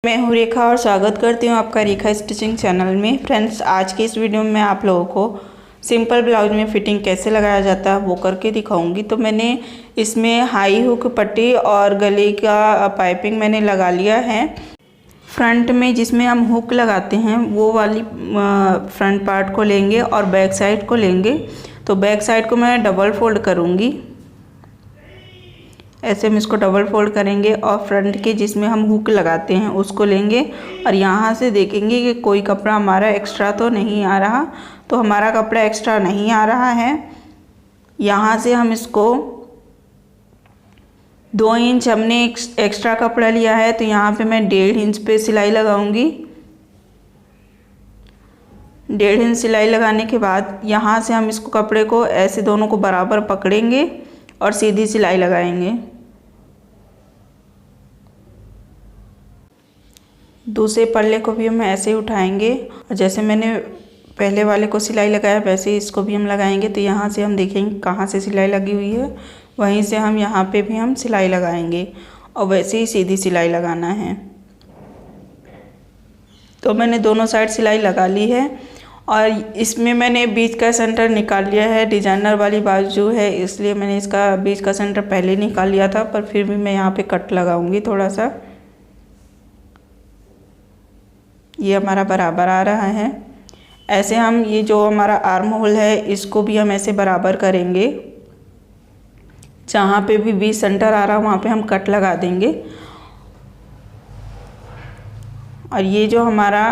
मैं हूँ रेखा और स्वागत करती हूँ आपका रेखा स्टिचिंग चैनल में। फ्रेंड्स, आज की इस वीडियो में आप लोगों को सिंपल ब्लाउज में फिटिंग कैसे लगाया जाता है वो करके दिखाऊंगी। तो मैंने इसमें हाई हुक पट्टी और गले का पाइपिंग मैंने लगा लिया है। फ्रंट में जिसमें हम हुक लगाते हैं वो वाली फ्रंट पार्ट को लेंगे और बैक साइड को लेंगे। तो बैक साइड को मैं डबल फोल्ड करूँगी, ऐसे हम इसको डबल फोल्ड करेंगे और फ्रंट के जिसमें हम हुक लगाते हैं उसको लेंगे और यहाँ से देखेंगे कि कोई कपड़ा हमारा एक्स्ट्रा तो नहीं आ रहा। तो हमारा कपड़ा एक्स्ट्रा नहीं आ रहा है। यहाँ से हम इसको 2 इंच हमने एक्स्ट्रा कपड़ा लिया है, तो यहाँ पे मैं 1.5 इंच पे सिलाई लगाऊंगी। 1.5 इंच सिलाई लगाने के बाद यहाँ से हम इसको कपड़े को ऐसे दोनों को बराबर पकड़ेंगे और सीधी सिलाई लगाएंगे। दूसरे पल्ले को भी हम ऐसे ही उठाएंगे और जैसे मैंने पहले वाले को सिलाई लगाया वैसे ही इसको भी हम लगाएंगे। तो यहाँ से हम देखेंगे कहाँ से सिलाई लगी हुई है, वहीं से हम यहाँ पे भी हम सिलाई लगाएंगे और वैसे ही सीधी सिलाई लगाना है। तो मैंने दोनों साइड सिलाई लगा ली है और इसमें मैंने बीच का सेंटर निकाल लिया है। डिजाइनर वाली बाजू है इसलिए मैंने इसका बीच का सेंटर पहले निकाल लिया था, पर फिर भी मैं यहाँ पे कट लगाऊंगी थोड़ा सा। ये हमारा बराबर आ रहा है। ऐसे हम ये जो हमारा आर्म होल है इसको भी हम ऐसे बराबर करेंगे। जहाँ पे भी बीच सेंटर आ रहा है वहाँ पे हम कट लगा देंगे। और ये जो हमारा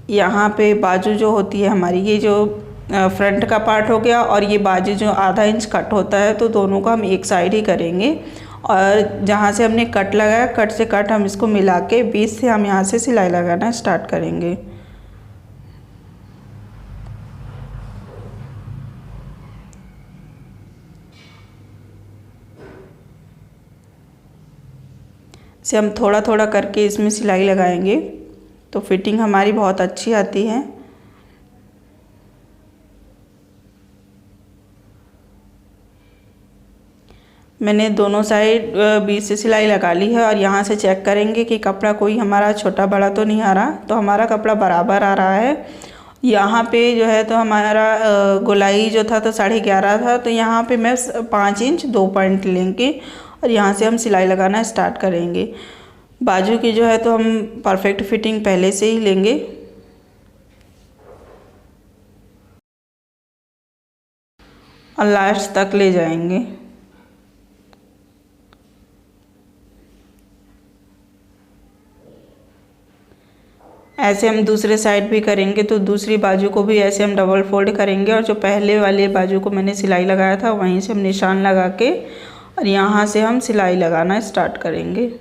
यहाँ पे बाजू जो होती है हमारी, ये जो फ्रंट का पार्ट हो गया और ये बाजू जो आधा इंच कट होता है, तो दोनों को हम एक साइड ही करेंगे। और जहाँ से हमने कट लगाया, कट से कट हम इसको मिला के बीच से हम यहाँ से सिलाई लगाना स्टार्ट करेंगे। से हम थोड़ा थोड़ा करके इसमें सिलाई लगाएंगे तो फिटिंग हमारी बहुत अच्छी आती है। मैंने दोनों साइड बीच से सिलाई लगा ली है और यहाँ से चेक करेंगे कि कपड़ा कोई हमारा छोटा बड़ा तो नहीं आ रहा। तो हमारा कपड़ा बराबर आ रहा है। यहाँ पे जो है तो हमारा गोलाई जो था तो 11.5 था, तो यहाँ पे मैं 5 इंच 2 पॉइंट लेंगे और यहाँ से हम सिलाई लगाना स्टार्ट करेंगे। बाजू की जो है तो हम परफेक्ट फिटिंग पहले से ही लेंगे। और लास्ट तक ले जाएंगे। ऐसे हम दूसरे साइड भी करेंगे, तो दूसरी बाजू को भी ऐसे हम डबल फोल्ड करेंगे और जो पहले वाले बाजू को मैंने सिलाई लगाया था वहीं से हम निशान लगा के और यहाँ से हम सिलाई लगाना स्टार्ट करेंगे।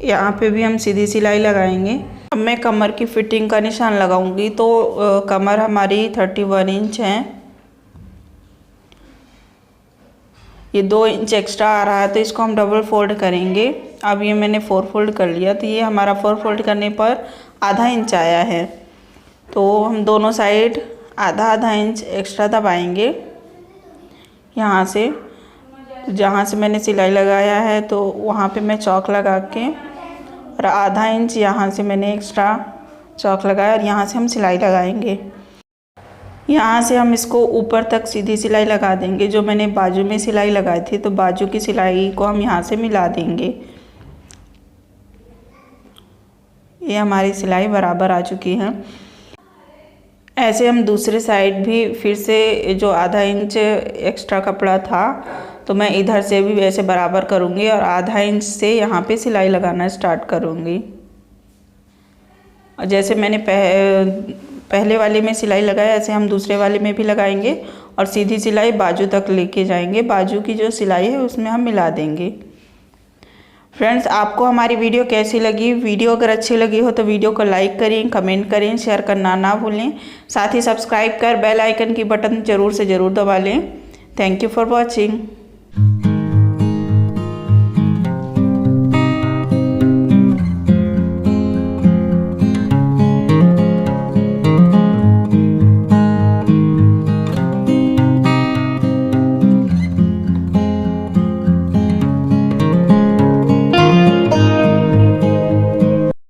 यहाँ पे भी हम सीधी सिलाई लगाएंगे। अब मैं कमर की फिटिंग का निशान लगाऊंगी। तो कमर हमारी 31 इंच है। ये 2 इंच एक्स्ट्रा आ रहा है तो इसको हम डबल फोल्ड करेंगे। अब ये मैंने 4 फोल्ड कर लिया, तो ये हमारा 4 फोल्ड करने पर आधा इंच आया है। तो हम दोनों साइड आधा इंच एक्स्ट्रा दबाएंगे यहाँ से। जहाँ से मैंने सिलाई लगाया है तो वहाँ पे मैं चौक लगा के और आधा इंच यहाँ से मैंने एक्स्ट्रा चौक लगाया और यहाँ से हम सिलाई लगाएंगे। यहाँ से हम इसको ऊपर तक सीधी सिलाई लगा देंगे। जो मैंने बाजू में सिलाई लगाई थी तो बाजू की सिलाई को हम यहाँ से मिला देंगे। ये हमारी सिलाई बराबर आ चुकी है। ऐसे हम दूसरे साइड भी फिर से जो आधा इंच एक्स्ट्रा कपड़ा था तो मैं इधर से भी वैसे बराबर करूँगी और आधा इंच से यहाँ पे सिलाई लगाना स्टार्ट करूँगी। और जैसे मैंने पहले वाले में सिलाई लगाया ऐसे हम दूसरे वाले में भी लगाएंगे और सीधी सिलाई बाजू तक लेके जाएंगे। बाजू की जो सिलाई है उसमें हम मिला देंगे। फ्रेंड्स, आपको हमारी वीडियो कैसी लगी? वीडियो अगर अच्छी लगी हो तो वीडियो को लाइक करें, कमेंट करें, शेयर करना ना भूलें। साथ ही सब्सक्राइब कर बेल आइकन की बटन ज़रूर से ज़रूर दबा लें। Thank you for watching.